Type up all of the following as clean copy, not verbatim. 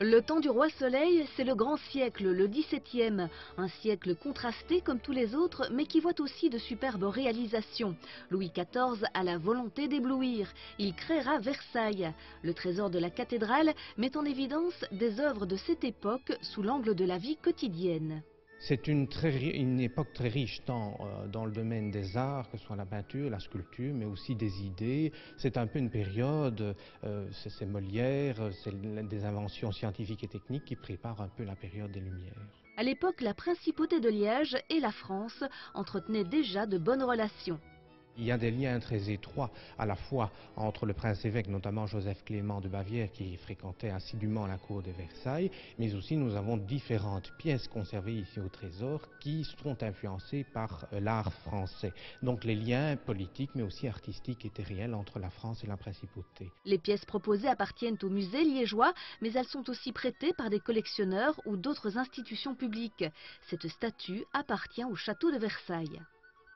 Le temps du roi Soleil, c'est le grand siècle, le XVIIe. Un siècle contrasté comme tous les autres, mais qui voit aussi de superbes réalisations. Louis XIV a la volonté d'éblouir. Il créera Versailles. Le trésor de la cathédrale met en évidence des œuvres de cette époque sous l'angle de la vie quotidienne. C'est une époque très riche, tant dans le domaine des arts, que ce soit la peinture, la sculpture, mais aussi des idées. C'est un peu une période, c'est Molière, c'est des inventions scientifiques et techniques qui préparent un peu la période des Lumières. À l'époque, la principauté de Liège et la France entretenaient déjà de bonnes relations. Il y a des liens très étroits à la fois entre le prince-évêque, notamment Joseph Clément de Bavière, qui fréquentait assidûment la cour de Versailles, mais aussi nous avons différentes pièces conservées ici au Trésor qui sont influencées par l'art français. Donc les liens politiques mais aussi artistiques étaient réels entre la France et la principauté. Les pièces proposées appartiennent au musée liégeois, mais elles sont aussi prêtées par des collectionneurs ou d'autres institutions publiques. Cette statue appartient au château de Versailles.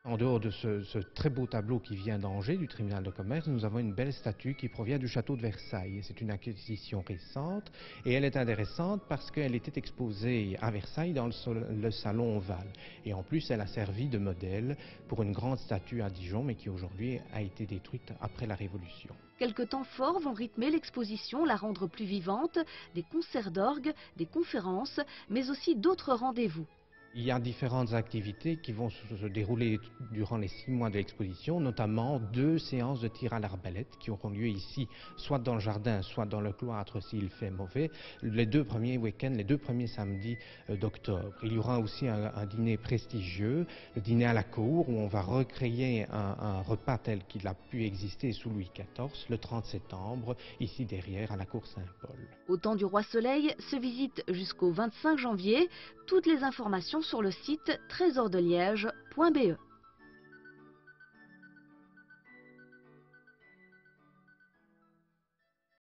En dehors de ce très beau tableau qui vient d'Angers, du tribunal de commerce, nous avons une belle statue qui provient du château de Versailles. C'est une acquisition récente et elle est intéressante parce qu'elle était exposée à Versailles dans le salon ovale. Et en plus, elle a servi de modèle pour une grande statue à Dijon, mais qui aujourd'hui a été détruite après la Révolution. Quelques temps forts vont rythmer l'exposition, la rendre plus vivante, des concerts d'orgue, des conférences, mais aussi d'autres rendez-vous. Il y a différentes activités qui vont se dérouler durant les 6 mois de l'exposition, notamment 2 séances de tir à l'arbalète qui auront lieu ici, soit dans le jardin, soit dans le cloître s'il fait mauvais, les 2 premiers week-ends, les 2 premiers samedis d'octobre. Il y aura aussi un dîner prestigieux, le dîner à la cour, où on va recréer un repas tel qu'il a pu exister sous Louis XIV, le 30 septembre, ici derrière à la cour Saint-Paul. Au temps du roi Soleil se visite jusqu'au 25 janvier. Toutes les informations sur le site trésordelliège.be.